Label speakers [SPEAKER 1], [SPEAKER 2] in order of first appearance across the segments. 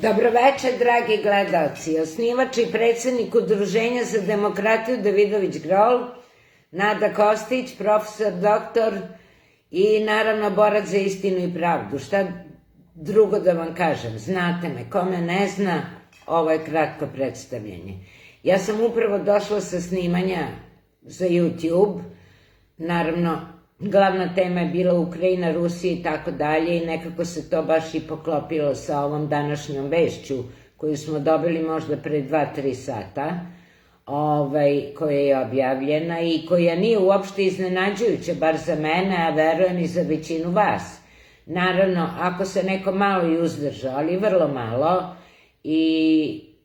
[SPEAKER 1] Dobroveče, dragi gledalci. Osnivač i predsednik Udruženja za demokratiju Davidović Grol, Nada Kostić, profesor, doktor i naravno borac za istinu i pravdu. Šta drugo da vam kažem? Znate me, kome ne zna, ovo je kratko predstavljanje. Ja sam upravo došla sa snimanja za YouTube, naravno glavna tema je bila Ukrajina, Rusija i tako dalje i nekako se to baš i poklopilo sa ovom današnjom vešću koju smo dobili možda pre 2-3 sata, koja je objavljena i koja nije uopšte iznenađujuća, bar za mene, a verujem i za većinu vas. Naravno, ako se neko malo i uzdržao, ali vrlo malo, i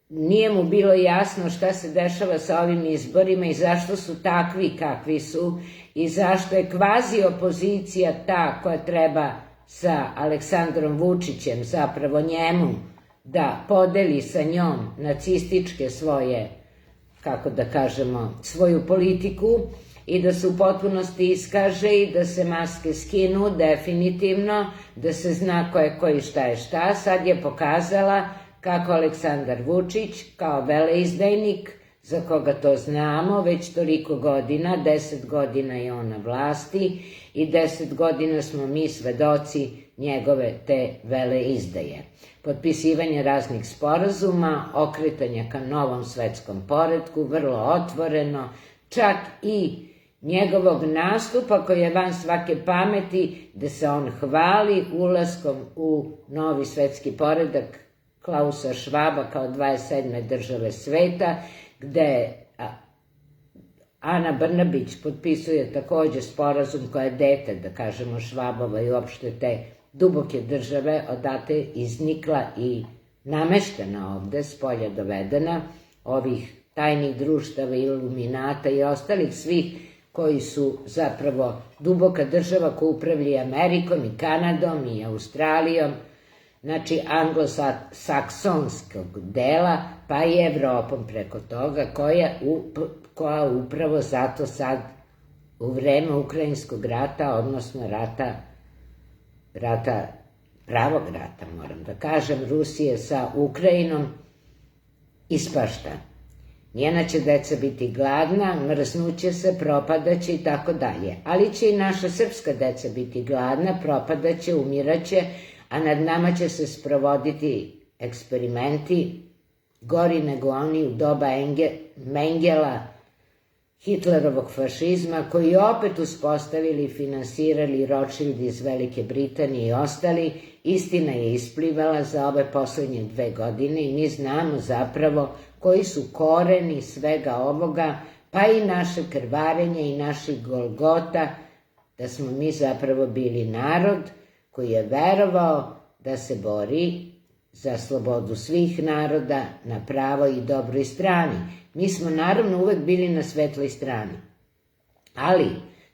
[SPEAKER 1] nije mu bilo jasno šta se dešava sa ovim izborima i zašto su takvi kakvi su i zašto je kvazi opozicija ta koja treba sa Aleksandrom Vučićem, zapravo njemu, da podeli sa njom nacističke svoje, kako da kažemo, svoju politiku i da se u potpunosti iskaže i da se maske skinu definitivno, da se zna ko je ko i šta je šta. Sad je pokazala kako Aleksandar Vučić, kao veleizdajnik, za koga to znamo, već toliko godina, 10 godina je on na vlasti i 10 godina smo mi svedoci njegove te veleizdaje. Potpisivanje raznih sporazuma, okretanja ka novom svetskom poretku, vrlo otvoreno, čak i njegovog nastupa koji je van svake pameti, gde se on hvali ulaskom u novi svetski poredak Klausa Švaba kao 27. države sveta, gde Ana Brnabić potpisuje takođe sporazum koja je dete, da kažemo, Švabova i uopšte te duboke države, odate iznikla i nameštena ovde, spolja dovedena, ovih tajnih društava, iluminata i ostalih svih koji su zapravo duboka država koja upravlja i Amerikom i Kanadom i Australijom, znači anglosaksonskog dela, pa i Evropom preko toga, koja upravo zato sad u vreme Ukrajinskog rata, odnosno pravog rata, moram da kažem, Rusije sa Ukrajinom, ispašta. Njena će deca biti gladna, mrznuće se, propadaće i tako dalje. Ali će i naša srpska deca biti gladna, propadaće, umiraće, a nad nama će se sprovoditi eksperimenti gori nego oni u doba Mengela, Hitlerovog fašizma, koji opet uspostavili i finansirali Rothschild iz Velike Britanije i ostali. Istina je isplivala za ove poslednje 2 godine i mi znamo zapravo koji su koreni svega ovoga, pa i naše krvarenje i naših golgota, da smo mi zapravo bili narod koji je verovao da se bori za slobodu svih naroda na pravoj i dobroj strani. Mi smo naravno uvek bili na svetloj strani, ali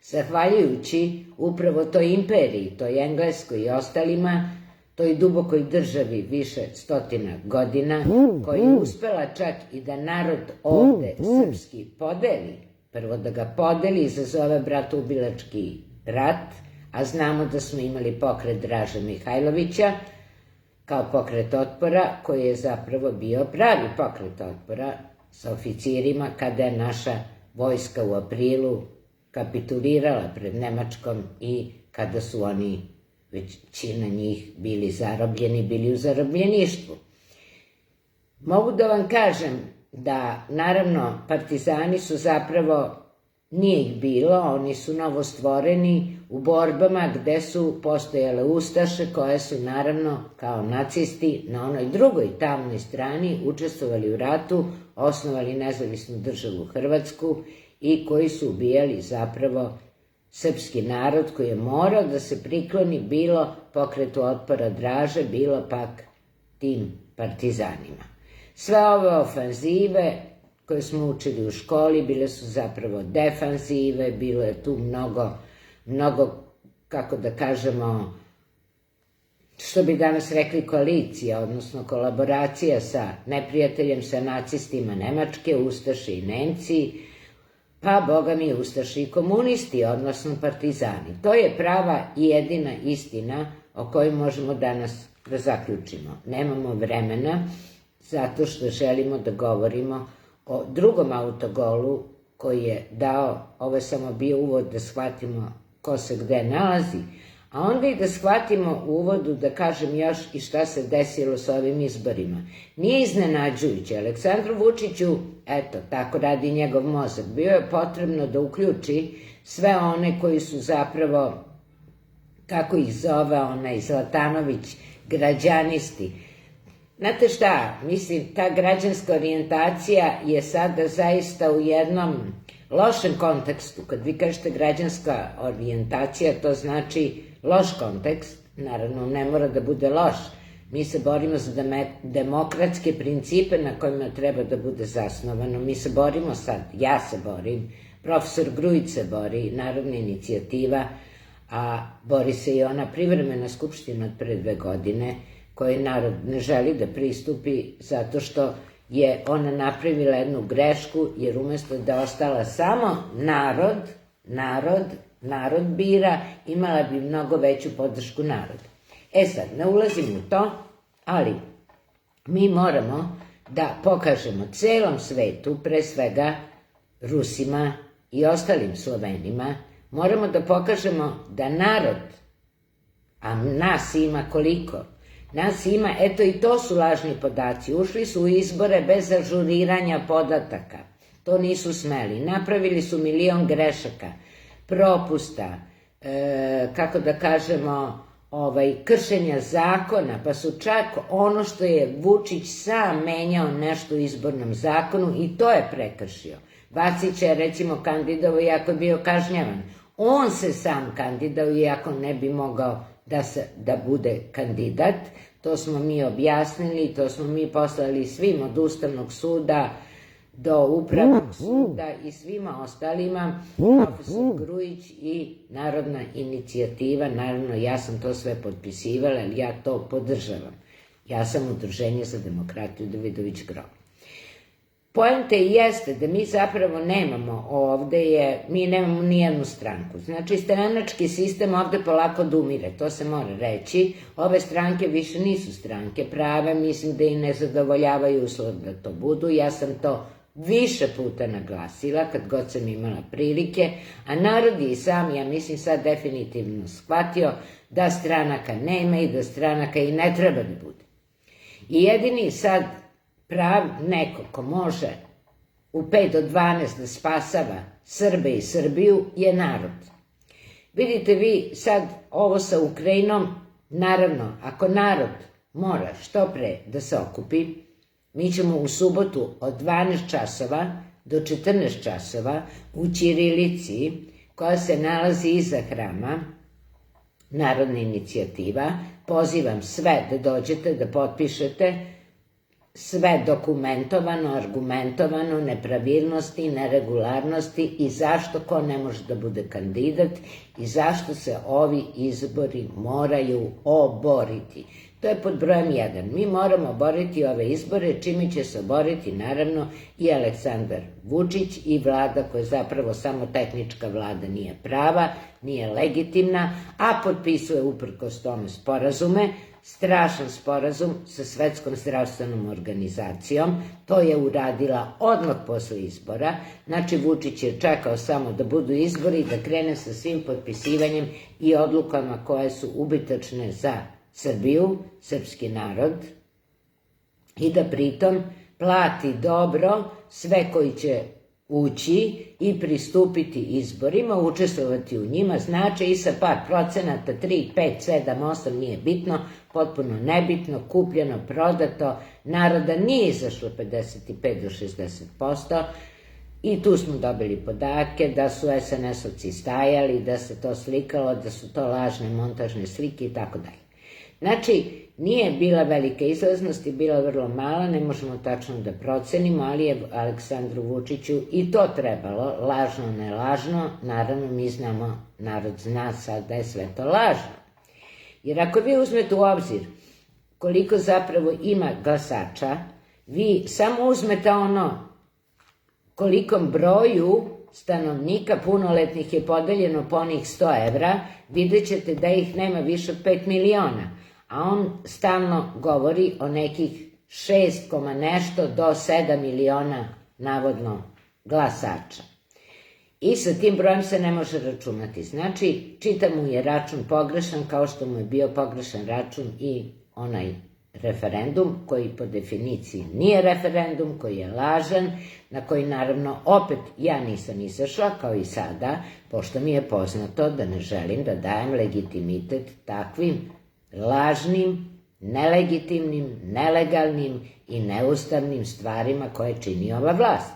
[SPEAKER 1] zahvaljujući upravo toj imperiji, toj Engleskoj i ostalima, toj dubokoj državi više stotina godina, koja je uspela čak i da narod ovde srpski podeli, prvo da ga podeli, izazove bratoubilački rat, a znamo da smo imali pokret Draže Mihajlovića kao pokret otpora, koji je zapravo bio pravi pokret otpora sa oficirima kada je naša vojska u aprilu kapitulirala pred Nemačkom i kada su oni, većina njih, bili zarobljeni, bili u zarobljeništvu. Mogu da vam kažem da, naravno, partizani su zapravo, nije ih bilo, oni su novostvoreni u borbama gde su postojale ustaše koje su, naravno, kao nacisti na onoj drugoj tamnoj strani učestvovali u ratu, osnovali nezavisnu državu Hrvatsku i koji su ubijali zapravo srpski narod koji je morao da se prikloni bilo pokretu otpora Draže, bilo pak tim partizanima. Sve ove ofanzive koje smo učili u školi bile su zapravo defanzive, bilo je tu mnogo, kako da kažemo, što bi danas rekli koalicija, odnosno kolaboracija sa neprijateljem, sa nacistima Nemačke, ustaši i Nemci, pa boga mi ustaši i komunisti, odnosno partizani. To je prava i jedina istina o kojoj možemo danas da zaključimo. Nemamo vremena zato što želimo da govorimo o drugom autogolu koji je dao, ovo je samo bio uvod da shvatimo ko se gde nalazi, a onda i da shvatimo u uvodu, da kažem još i šta se desilo sa ovim izborima. Nije iznenađujuće. Aleksandru Vučiću, eto, tako radi njegov mozak, bio je potrebno da uključi sve one koji su zapravo, kako ih zove onaj Zlatanović, građanisti. Znate šta, mislim, ta građanska orijentacija je sada zaista u jednom lošem kontekstu. Kad vi kažete građanska orijentacija, to znači loš kontekst, naravno ne mora da bude loš. Mi se borimo za demokratske principe na kojima treba da bude zasnovano. Mi se borimo sad, ja se borim, profesor Grujić se bori, Narodna inicijativa, a bori se i ona privremena skupština od pre 2 godine, koje narod ne želi da pristupi zato što je ona napravila jednu grešku, jer umesto da ostala samo narod bira, imala bi mnogo veću podršku naroda. E sad, ne ulazim u to, ali mi moramo da pokažemo celom svetu, pre svega Rusima i ostalim Slovenima, moramo da pokažemo da narod, a nas ima koliko, nas ima, eto i to su lažni podaci, ušli su u izbore bez ažuriranja podataka, to nisu smeli, napravili su 1.000.000 grešaka, propusta, kako da kažemo, kršenja zakona, pa su čak ono što je Vučić sam menjao nešto u izbornom zakonu i to je prekršio. Vacić je recimo kandidovao iako je bio kažnjavan. On se sam kandidao iako ne bi mogao da bude kandidat. To smo mi objasnili, to smo mi poslali svim od Ustavnog suda do Upravnog suda i svima ostalima, profesor Grujić i Narodna inicijativa. Naravno, ja sam to sve potpisivala, ali ja to podržavam. Ja sam Udruženje za demokratiju Davidović Grob. Poenta jeste da mi zapravo nemamo ovde, mi nemamo nijednu stranku. Znači, stranački sistem ovde polako odumire, to se mora reći. Ove stranke više nisu stranke prave, mislim da i ne zadovoljavaju uslov da to budu. Ja sam to više puta naglasila, kad god sam imala prilike, a narod je i sam, ja mislim, sad definitivno shvatio da stranaka nema i da stranaka i ne treba da bude. I jedini sad neko ko može u 5 do 12 da spasava Srbe i Srbiju je narod. Vidite vi sad ovo sa Ukrajinom, naravno, ako narod mora što pre da se okupi, mi ćemo u subotu od 12 časova do 14 časova u ćirilici, koja se nalazi iza hrama, Narodna inicijativa, pozivam sve da dođete, da potpišete, sve dokumentovano, argumentovano, nepravilnosti, neregularnosti i zašto ko ne može da bude kandidat i zašto se ovi izbori moraju oboriti. To je pod brojem 1. Mi moramo boriti ove izbore, čime će se boriti naravno i Aleksandar Vučić i vlada koja je zapravo samo tehnička vlada, nije prava, nije legitimna, a potpisuje uprkos tome sporazume, strašan sporazum sa Svetskom zdravstvenom organizacijom, to je uradila odmah posle izbora, znači Vučić je čekao samo da budu izbori i da krene sa svim potpisivanjem i odlukama koje su ubitačne za Srbiju, srpski narod, i da pritom plati dobro sve koji će ući i pristupiti izborima, učestvovati u njima, znači i sa par procenata, 3, 5, 7, 8, nije bitno, potpuno nebitno, kupljeno, prodato, naroda nije izašlo 55 do 60%, i tu smo dobili podatke da su SNS-ovci stajali, da se to slikalo, da su to lažne montažne slike i tako dalje. Znači, nije bila velika izlaznost, bila vrlo mala, ne možemo tačno da procenimo, ali je Aleksandru Vučiću i to trebalo, lažno, ne lažno, naravno mi znamo, narod zna sad da je sve to lažno. Jer ako vi uzmete u obzir koliko zapravo ima glasača, vi samo uzmete ono kolikom broju stanovnika punoletnih je podeljeno po onih 100 evra, vidjet ćete da ih nema više od 5 miliona, a on stalno govori o nekih 6, nešto do 7 miliona navodno glasača. I sa tim brojem se ne može računati. Znači, čitav mu je račun pogrešan, kao što mu je bio pogrešan račun i onaj referendum, koji po definiciji nije referendum, koji je lažan, na koji naravno opet ja nisam izašla, kao i sada, pošto mi je poznato da ne želim da dajem legitimitet takvim lažnim, nelegitimnim, nelegalnim i neustavnim stvarima koje čini ova vlast.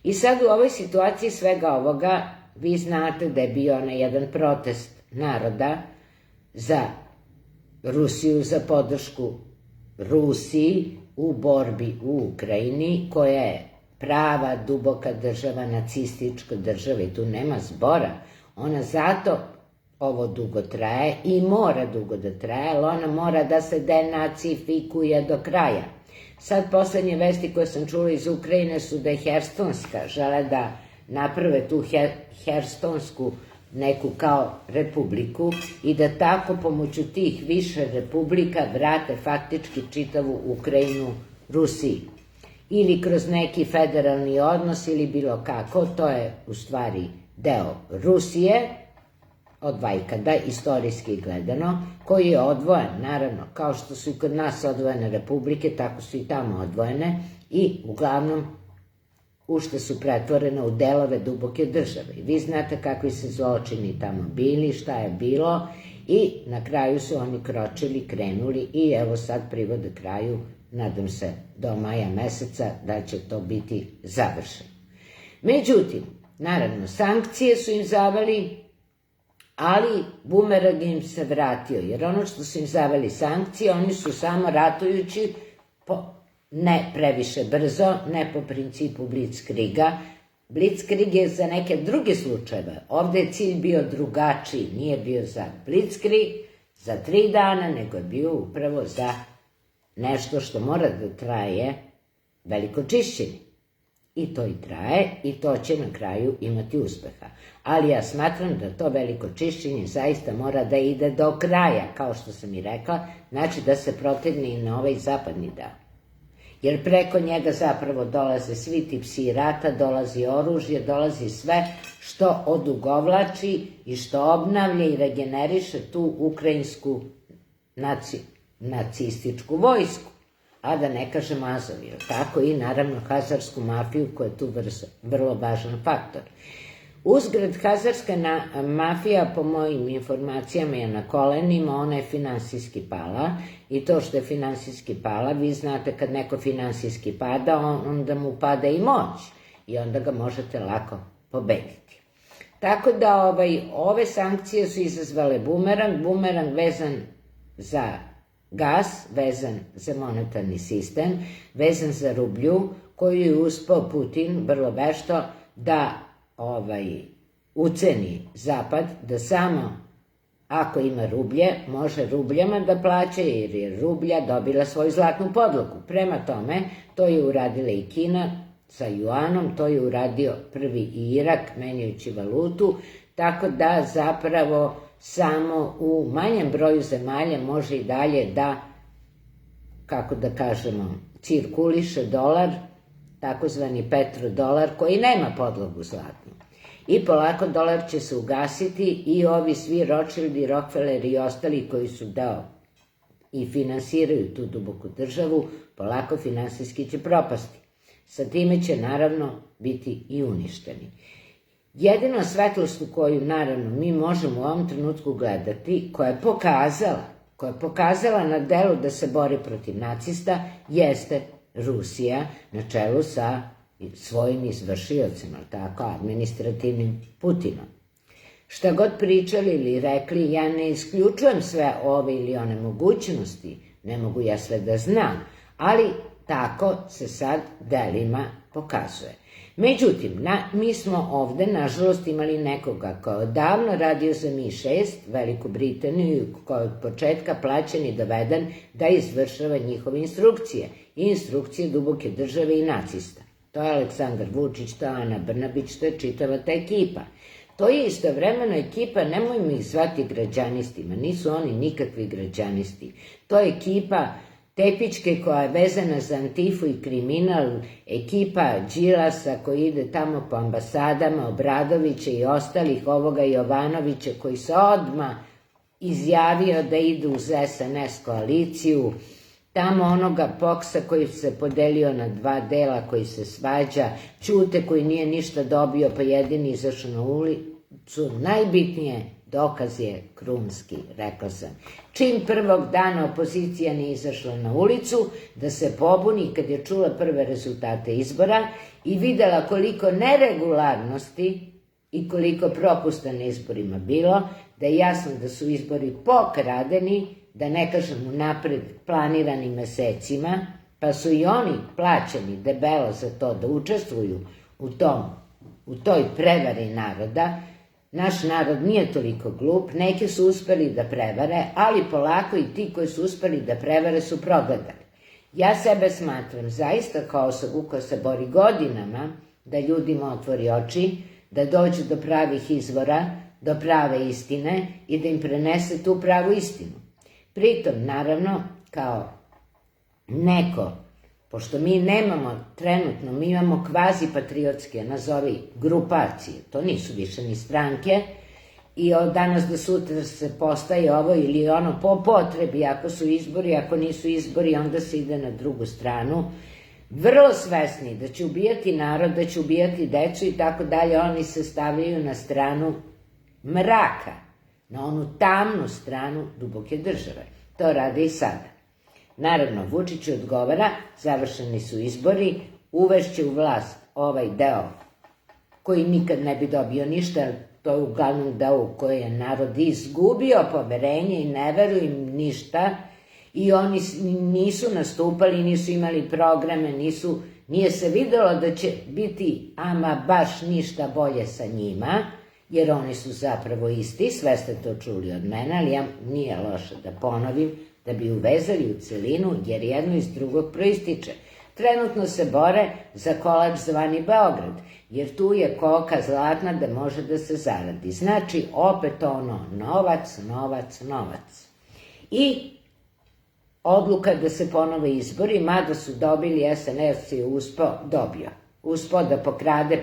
[SPEAKER 1] I sad u ovoj situaciji svega ovoga, vi znate da je bio onaj jedan protest naroda za Rusiju, za podršku Rusiji u borbi u Ukrajini, koja je prava, duboka država, nacistička država i tu nema zbora. Ona zato ovo dugo traje i mora dugo da traje, ali ona mora da se denacifikuje do kraja. Sad poslednje vesti koje sam čula iz Ukrajine su da je Herstonska, žele da naprave tu Herstonsku neku kao republiku i da tako pomoću tih više republika vrate faktički čitavu Ukrajinu Rusiji. Ili kroz neki federalni odnos ili bilo kako, to je u stvari deo Rusije, od vajkada, istorijski gledano, koji je odvojen, naravno, kao što su i kod nas odvojene republike, tako su i tamo odvojene i uglavnom u što su pretvorene u delove duboke države. I vi znate kakvi se zločini tamo bili, šta je bilo i na kraju su oni kročili, krenuli i evo sad privode kraju, nadam se do maja meseca da će to biti završeno. Međutim, naravno, sankcije su im zaveli, ali bumerang im se vratio, jer ono što su im zaveli sankcije, oni su samo ratujući ne previše brzo, ne po principu blitzkriga. Blitzkrig je za neke druge slučajeve. Ovde je cilj bio drugačiji, nije bio za blitzkrig, za 3 dana, nego je bio upravo za nešto što mora da traje, veliko čišćenje. I to i traje i to će na kraju imati uspeha. Ali ja smatram da to veliko čišćenje zaista mora da ide do kraja, kao što sam i rekla, znači da se protegne i na ovaj zapadni deo. Jer preko njega zapravo dolaze svi ti psi rata, dolazi oružje, dolazi sve što odugovlači i što obnavlja i regeneriše tu ukrajinsku nacističku vojsku. A da ne kažem Azoviju, tako i naravno hazarsku mafiju koja je tu vrlo važan faktor. Uzgred, hazarska mafija, po mojim informacijama, je na kolenima, ona je finansijski pala i to što je finansijski pala, vi znate kad neko finansijski pada, onda mu pada i moć i onda ga možete lako pobediti. Tako da ove sankcije su izazvale bumerang vezan za gas, vezan za monetarni sistem, vezan za rublju, koju je uspeo Putin vrlo vešto da uceni Zapad, da samo ako ima rublje, može rubljama da plaća, jer je rublja dobila svoju zlatnu podlogu. Prema tome, to je uradila i Kina sa juanom, to je uradio prvi i Irak, menjajući valutu, tako da zapravo samo u manjem broju zemalja može i dalje da, kako da kažemo, cirkuliše dolar, takozvani petrodolar, koji nema podlogu zlatnu. I polako dolar će se ugasiti i ovi svi Rothschildi, Rockefelleri i ostali koji su deo i finansiraju tu duboku državu, polako finansijski će propasti. Sa time će naravno biti i uništeni. Jedina svetlost u koju naravno mi možemo u ovom trenutku gledati, koja je pokazala na delu da se bori protiv nacista, jeste Rusija na čelu sa svojim izvršiocem, tako, administrativnim Putinom. Šta god pričali ili rekli, ja ne isključujem sve ove ili one mogućnosti, ne mogu ja sve da znam, ali tako se sad delima pokazuje. Međutim, mi smo ovde, nažalost, imali nekoga ko je odavno radio za Mi-6, Veliku Britaniju, koji je od početka plaćen i doveden da izvršava njihove instrukcije i instrukcije duboke države i nacista. To je Aleksandar Vučić, to je Ana Brnabić, to je čitava ta ekipa. To je istovremeno ekipa, nemojmo ih zvati građanistima, nisu oni nikakvi građanisti. To je ekipa Tepićke koja je vezana za Antifu i kriminal, ekipa Đilasa koji ide tamo po ambasadama, Obradovića i ostalih, ovoga Jovanovića koji se odmah izjavio da ide uz SNS koaliciju, tamo onoga Poksa koji se podelio na dva dela, koji se svađa, Ćute koji nije ništa dobio pa jedini izašao na ulicu. Najbitnije dokaz je krunski, rekla sam. Čim prvog dana opozicija nije izašla na ulicu, da se pobuni kad je čula prve rezultate izbora i videla koliko neregularnosti i koliko propusta na izborima bilo, da je jasno da su izbori pokradeni, da ne kažem unapred planirani mesecima, pa su i oni plaćeni debelo za to da učestvuju u toj prevari naroda. Naš narod nije toliko glup, neki su uspeli da prevare, ali polako i ti koji su uspeli da prevare su progledali. Ja sebe smatram zaista kao osobu koja se bori godinama da ljudima otvori oči, da dođu do pravih izvora, do prave istine i da im prenese tu pravu istinu. Pritom, naravno, kao neko, pošto mi nemamo trenutno, mi imamo kvazi-patriotske, nazovi, grupacije, to nisu više ni stranke, i od danas do sutra se postaje ovo ili ono po potrebi, ako su izbori, ako nisu izbori, onda se ide na drugu stranu, vrlo svesni da će ubijati narod, da će ubijati decu i tako dalje, oni se stavljaju na stranu mraka, na onu tamnu stranu duboke države. To rade i sada. Naravno, Vučić odgovara, završeni su izbori, uvešće u vlast ovaj deo koji nikad ne bi dobio ništa, to je uglavnom deo u koji je narod izgubio poverenje i ne veruju im ništa i oni nisu nastupali, nisu imali programe, nije se videlo da će biti ama baš ništa bolje sa njima, jer oni su zapravo isti, sve ste to čuli od mene, ali nije loše da ponovim, da bi uvezali u celinu, jer jedno iz drugog proističe. Trenutno se bore za kolač zvani Beograd, jer tu je koka zlatna da može da se zaradi. Znači, opet ono, novac, novac, novac. I odluka da se ponove izbori, mada su dobili, SNS je uspeo da pokrade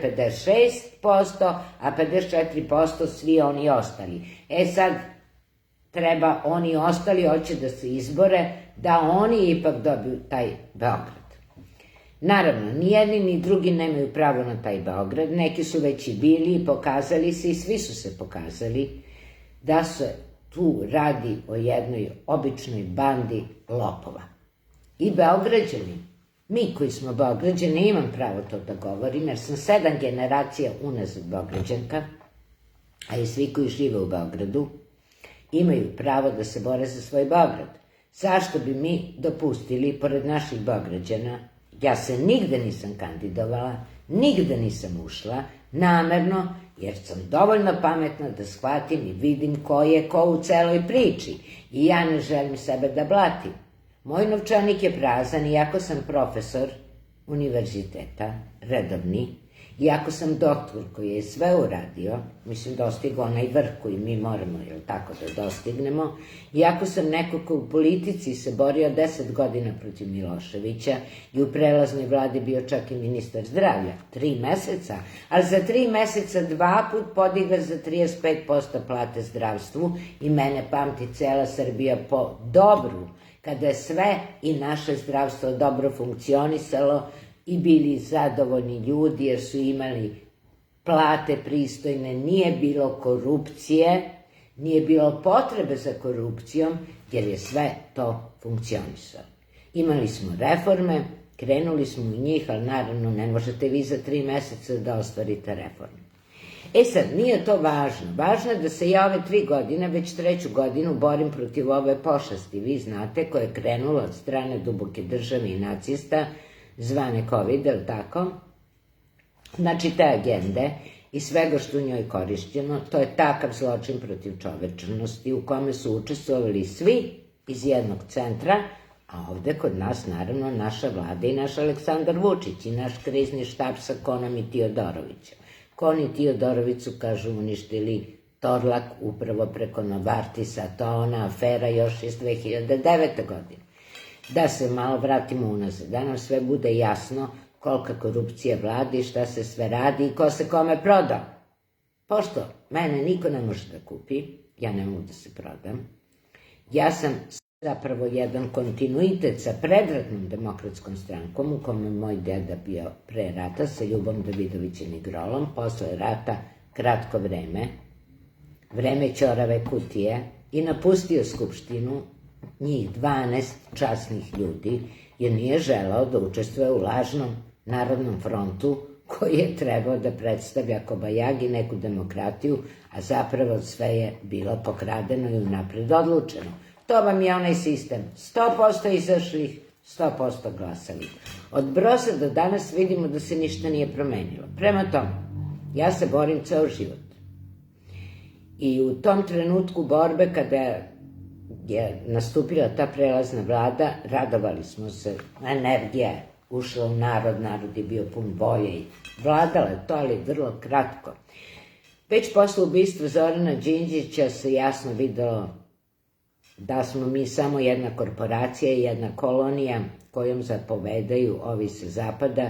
[SPEAKER 1] 56%, a 54% svi oni ostali. Sad treba oni ostali, hoće da se izbore, da oni ipak dobiju taj Beograd. Naravno, ni jedni ni drugi nemaju pravo na taj Beograd, neki su već i bili i pokazali se i svi su se pokazali da se tu radi o jednoj običnoj bandi lopova. I Beograđani, mi koji smo Beograđani, imam pravo to da govorim, jer sam 7 generacija unazad Beograđanka, a i svi koji žive u Beogradu, imaju pravo da se bore za svoj Beograd. Zašto bi mi dopustili, pored naših Beograđana, ja se nigde nisam kandidovala, nigde nisam ušla, namerno, jer sam dovoljno pametna da shvatim i vidim ko je ko u celoj priči i ja ne želim sebe da blatim. Moj novčanik je prazan, iako sam profesor univerziteta, redovni, iako sam doktor koji je sve uradio, mislim dostigo onaj vrh koji mi moramo, jel tako, da dostignemo, iako sam neko ko u politici se borio 10 godina protiv Miloševića i u prelaznoj vladi bio čak i ministar zdravlja, 3 meseca, ali za 3 meseca 2 put podigla za 35% plate zdravstvu i mene pamti cela Srbija po dobru, kada je sve i naše zdravstvo dobro funkcionisalo i bili zadovoljni ljudi jer su imali plate pristojne, nije bilo korupcije, nije bilo potrebe za korupcijom jer je sve to funkcionisalo. Imali smo reforme, krenuli smo u njih, ali naravno ne možete vi za 3 meseca da ostvarite reforme. Sad, nije to važno. Važno je da se ja ove 3 godine, već 3. godinu, borim protiv ove pošasti. Vi znate, koja je krenula od strane duboke države i nacista, zvane COVID, je li tako? Znači, te agende i svega što u njoj korišćeno, to je takav zločin protiv čovečnosti u kome su učestvovali svi iz jednog centra, A ovde kod nas, naravno, naša vlada i naš Aleksandar Vučić i naš krizni štab sa Konom i Tiodorovićem. Kon i Tiodoroviću, kažu, uništili Torlak upravo preko Novartisa, to ona afera još iz 2009. godine. Da se malo vratimo unazad, da nam sve bude jasno kolika korupcija vladi, šta se sve radi i ko se kome prodao. Pošto mene niko ne može da kupi, ja ne mogu da se prodam, ja sam zapravo jedan kontinuitet sa predratnom demokratskom strankom u kome moj deda bio pre rata sa Ljubom Davidovićem i Grolom, posle rata kratko vreme ćorave kutije i napustio skupštinu njih 12 časnih ljudi, jer nije želeo da učestvuje u lažnom Narodnom frontu koji je trebao da predstavlja kobajagi neku demokratiju, a zapravo sve je bilo pokradeno i unapred odlučeno. To vam je onaj sistem, 100% izašlih, 100% glasali. Od Broza do danas vidimo da se ništa nije promenilo. Prema tome, ja se borim ceo život. I u tom trenutku borbe, kada je nastupila ta prelazna vlada, radovali smo se, energija je ušla u narod, narod je bio pun boje i vladalo je to, ali vrlo kratko. Već posle ubistva Zorana Đinđića se jasno videlo da smo mi samo jedna korporacija i jedna kolonija kojom zapovedaju ovi sa zapada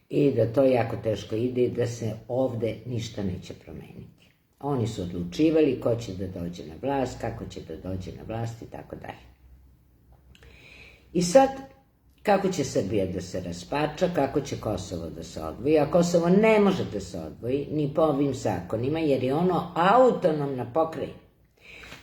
[SPEAKER 1] i da to jako teško ide i da se ovde ništa neće promeniti. Oni su odlučivali ko će da dođe na vlast, kako će da dođe na vlast i tako dalje. I sad, kako će Srbija da se raspača, kako će Kosovo da se odvoji, a Kosovo ne može da se odvoji ni po ovim zakonima, jer je ono autonomna pokrajina.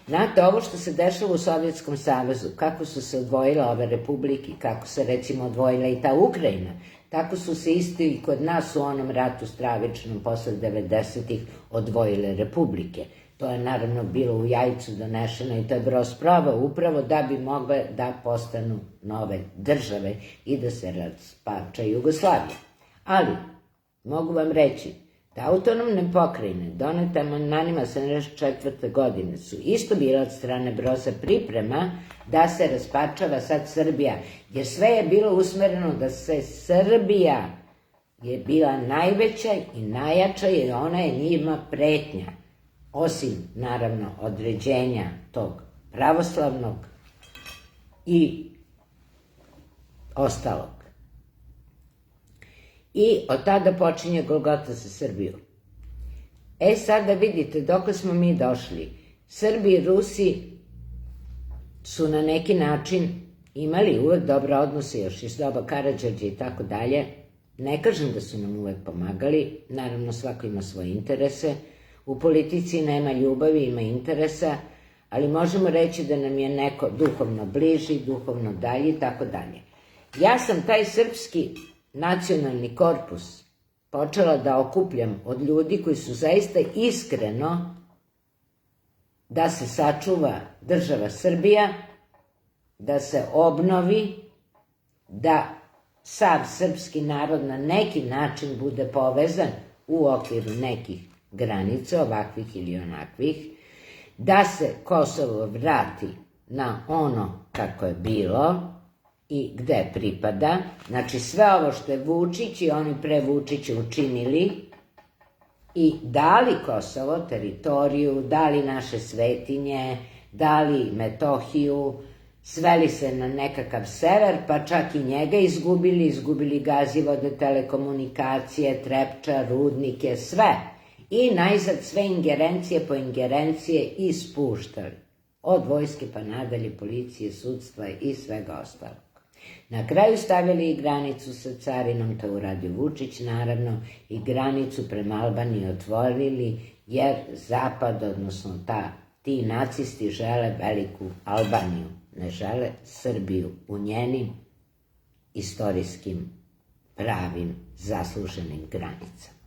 [SPEAKER 1] Znate, ovo što se dešava u Sovjetskom savezu, kako su se odvojile ove republike, kako se recimo odvojila i ta Ukrajina, tako su se isto i kod nas u onom ratu stravičnom posle 90-ih odvojile republike. To je naravno bilo u Jajcu donešeno i to je brosprava upravo da bi mogle da postanu nove države i da se raspača Jugoslavija. Ali, mogu vam reći, da autonomne pokrajine donete amandmanima 74. godine su isto bile od strane Broza priprema da se raspačava sad Srbija, jer sve je bilo usmereno da se Srbija je bila najveća i najjača i ona je njima pretnja, osim naravno određenja tog pravoslavnog i ostalog. I od tada počinje Golgota za Srbiju. Sada vidite dokle smo mi došli. Srbi i Rusi su na neki način imali uvek dobre odnose još iz doba Karađorđa i tako dalje. Ne kažem da su nam uvek pomagali, naravno svako ima svoje interese. U politici nema ljubavi, ima interesa, ali možemo reći da nam je neko duhovno bliži, duhovno dalji i tako dalje. Ja sam taj srpski nacionalni korpus počela da okupljam od ljudi koji su zaista iskreno da se sačuva država Srbija, da se obnovi, da sav srpski narod na neki način bude povezan u okviru nekih granica, ovakvih ili onakvih, da se Kosovo vrati na ono kako je bilo i gde pripada. Znači sve ovo što je Vučić i oni pre Vučića učinili i dali Kosovo, teritoriju, dali naše svetinje, dali Metohiju, sveli se na nekakav sever, pa čak i njega izgubili gazivode, telekomunikacije, Trepča, rudnike, sve. I najzad sve ingerencije po ingerencije ispuštali. Od vojske pa nadalje, policije, sudstva i svega ostalog. Na kraju stavili i granicu sa carinom, to uradio Vučić naravno, i granicu prema Albaniji otvorili, jer Zapad, odnosno ti nacisti žele veliku Albaniju, ne žele Srbiju u njenim istorijskim, pravim, zasluženim granicama.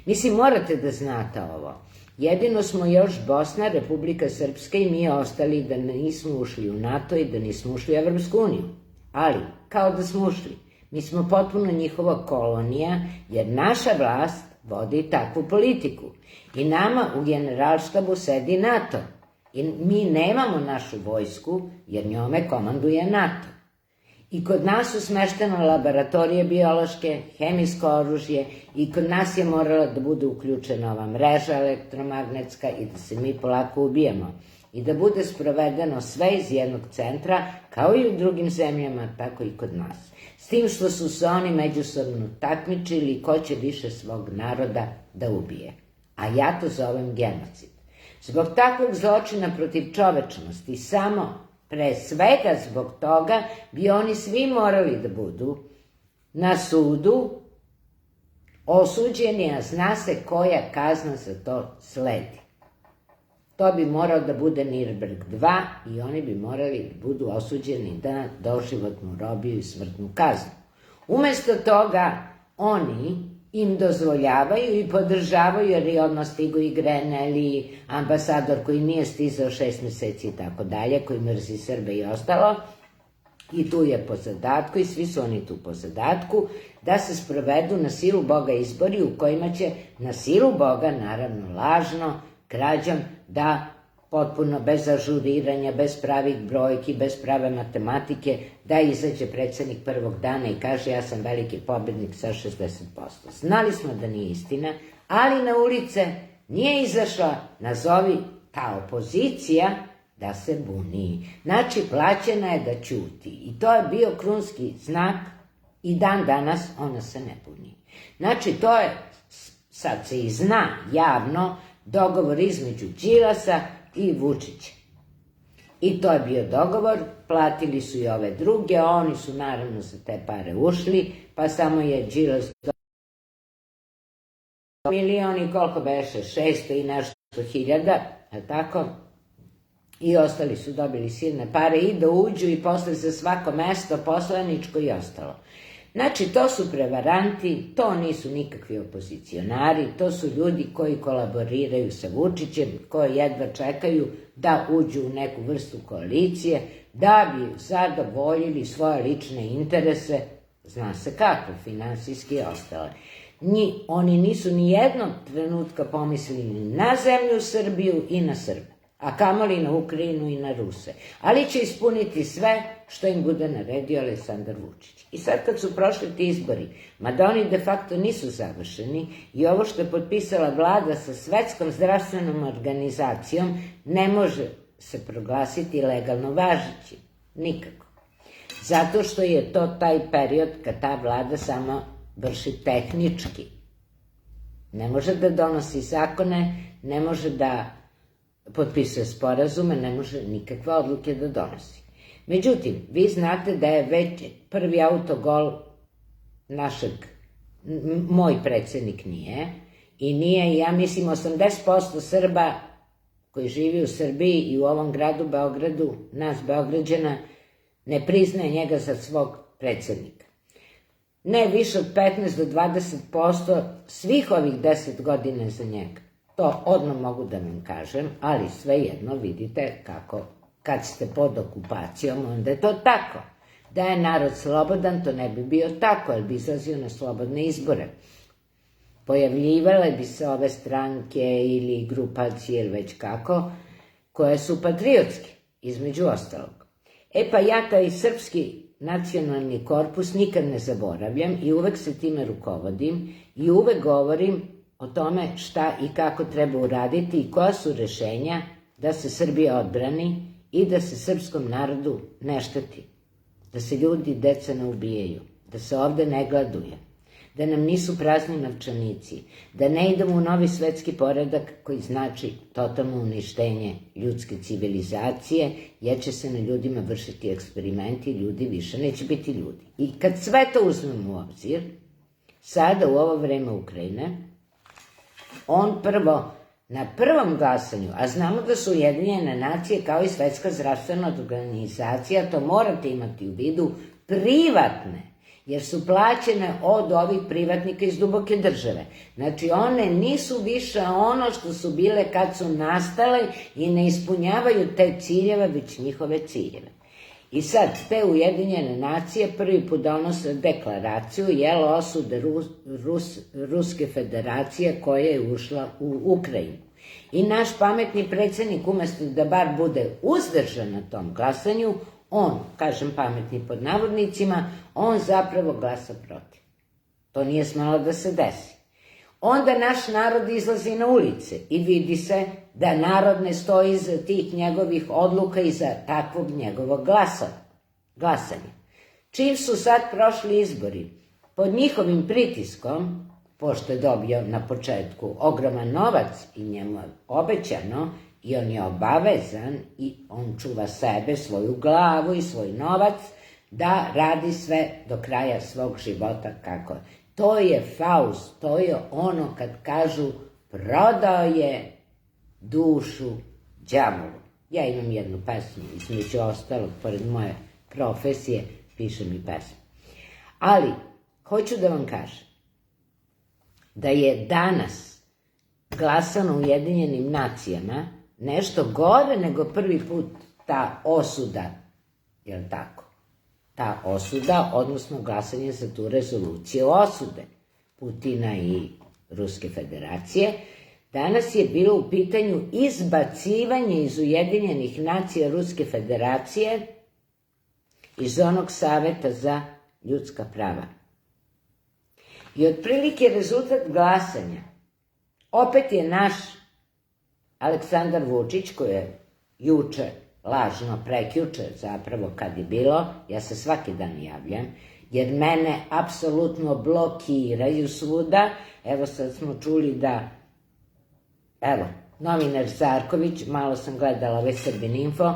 [SPEAKER 1] Mislim, morate da znate ovo. Jedino smo još Bosna, Republika Srpska i mi ostali da nismo ušli u NATO i da nismo ušli u Evropsku uniju. Ali, kao da smo ušli, mi smo potpuno njihova kolonija, jer naša vlast vodi takvu politiku. I nama u generalštabu sedi NATO. I mi nemamo našu vojsku, jer njome komanduje NATO. I kod nas su smeštene laboratorije biološke, hemijsko oružje i kod nas je morala da bude uključena ova mreža elektromagnetska i da se mi polako ubijemo. I da bude sprovedeno sve iz jednog centra, kao i u drugim zemljama, tako i kod nas. S tim što su se oni međusobno takmičili ko će više svog naroda da ubije. A ja to zovem genocid. Zbog takvog zločina protiv čovečnosti, samo pre svega zbog toga, bi oni svi morali da budu na sudu osuđeni, a zna se koja kazna za to sledi. To bi morao da bude Nirnberg 2 i oni bi morali da budu osuđeni na doživotnu robiju i smrtnu kaznu. Umesto toga, oni im dozvoljavaju i podržavaju, jer je odmah stigo i Grenell i ambasador koji nije stizao 6 meseci i tako dalje, koji mrzi Srbe i ostalo, i tu je po zadatku, i svi su oni tu po zadatku, da se sprovedu na silu Boga izbori u kojima će na silu Boga, naravno lažno, krađom, da potpuno bez ažuriranja, bez pravih brojki, bez prave matematike, da izađe predsjednik prvog dana i kaže ja sam veliki pobednik sa 60%. Znali smo da nije istina, ali na ulice nije izašla, nazovi ta opozicija, da se buni. Znači, plaćena je da ćuti. I to je bio krunski znak i dan danas ona se ne buni. Znači, to je, sad se i zna javno, dogovor između Đilasa i Vučića. I to je bio dogovor, platili su i ove druge, oni su naravno za te pare ušli, pa samo je Đilas milion i koliko beše, 600 i nešto hiljada, tako? I ostali su dobili silne pare i da uđu i posle za svako mesto poslaničko i ostalo. Znači, to su prevaranti, to nisu nikakvi opozicionari, to su ljudi koji kolaboriraju sa Vučićem, koji jedva čekaju da uđu u neku vrstu koalicije, da bi zadovoljili svoje lične interese, zna se kako, finansijski i ostale. Oni nisu ni jednog trenutka pomislili na zemlju Srbiju i na Srbe, a kamoli na Ukrajinu i na Ruse. Ali će ispuniti sve što im bude naredio Aleksandar Vučić. I sad kad su prošli ti izbori, mada oni de facto nisu završeni, i ovo što je potpisala vlada sa Svetskom zdravstvenom organizacijom ne može se proglasiti legalno važeći. Nikako. Zato što je to taj period kad ta vlada samo vrši tehnički. Ne može da donosi zakone, ne može da potpisuje sporazume, ne može nikakve odluke da donosi. Međutim, vi znate da je već prvi autogol moj predsjednik nije, i nije, ja mislim, 80% Srba koji živi u Srbiji i u ovom gradu Beogradu, nas Beograđana, ne priznaje njega za svog predsjednika. Ne više od 15 do 20% svih ovih 10 godina za njega. To odmah mogu da vam kažem, ali svejedno vidite kako, kad ste pod okupacijom, onda je to tako. Da je narod slobodan, to ne bi bio tako, jer bi izlazio na slobodne izbore. Pojavljivale bi se ove stranke ili grupacije, ili već kako, koje su patriotske, između ostalog. Pa ja taj srpski nacionalni korpus nikad ne zaboravljam i uvek se time rukovodim i uvek govorim o tome šta i kako treba uraditi i koja su rešenja da se Srbija odbrani i da se srpskom narodu ne šteti, da se ljudi, deca ne ubijaju, da se ovde ne gladuje, da nam nisu prazni novčanici, da ne idemo u novi svetski poredak koji znači totalno uništenje ljudske civilizacije, jer će se na ljudima vršiti eksperimenti i ljudi više neće biti ljudi. I kad sve to uzmemo u obzir, sada u ovo vreme Ukrajine, on prvo, na prvom glasanju, a znamo da su Ujedinjene nacije kao i Svetska zdravstvena organizacija, to morate imati u vidu, privatne, jer su plaćene od ovih privatnika iz duboke države. Znači, one nisu više ono što su bile kad su nastale i ne ispunjavaju te ciljeve, već njihove ciljeve. I sad, te Ujedinjene nacije prvi put donose deklaraciju, osude Ruske federacije koja je ušla u Ukrajinu. I naš pametni predsjednik, umesto da bar bude uzdržan na tom glasanju, on, kažem pametni pod navodnicima, on zapravo glasa protiv. To nije smelo da se desi. Onda naš narod izlazi na ulice i vidi se da narod ne stoji iza tih njegovih odluka i za takvog njegovog glasanja. Čim su sad prošli izbori, pod njihovim pritiskom, pošto je dobio na početku ogroman novac i njemu je obećano i on je obavezan i on čuva sebe, svoju glavu i svoj novac, da radi sve do kraja svog života kako je. To je Faust, to je ono kad kažu prodao je dušu đavolu. Ja imam jednu pesmu, između ostalog, pored moje profesije, pišem i pesmu. Ali, hoću da vam kažem da je danas glasano u Ujedinjenim nacijama nešto gore nego prvi put ta osuda, jel tako? Ta osuda, odnosno glasanje za tu rezoluciju osude Putina i Ruske federacije, danas je bilo u pitanju izbacivanje iz Ujedinjenih nacija Ruske federacije iz onog Saveta za ljudska prava. I otprilike rezultat glasanja opet je naš Aleksandar Vučić, koji je juče, lažno prekjuče zapravo kad je bilo, ja se svaki dan javljam, jer mene apsolutno blokiraju svuda. Evo sad smo čuli da, novinar Zarković, malo sam gledala ovaj Srbin Info,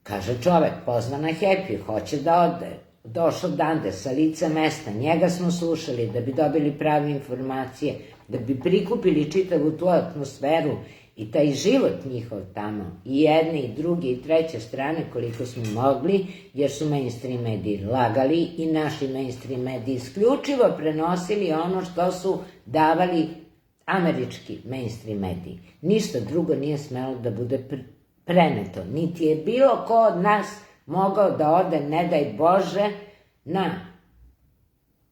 [SPEAKER 1] kaže čovek, pozvan na Happy, hoće da ode, došao dande sa lica mesta, njega smo slušali da bi dobili prave informacije, da bi prikupili čitavu tu atmosferu i taj život njihov tamo, i jedne, i druge, i treće strane koliko smo mogli, jer su mainstream mediji lagali i naši mainstream mediji isključivo prenosili ono što su davali američki mainstream mediji. Ništa drugo nije smelo da bude preneto, niti je bilo ko od nas mogao da ode, ne daj Bože,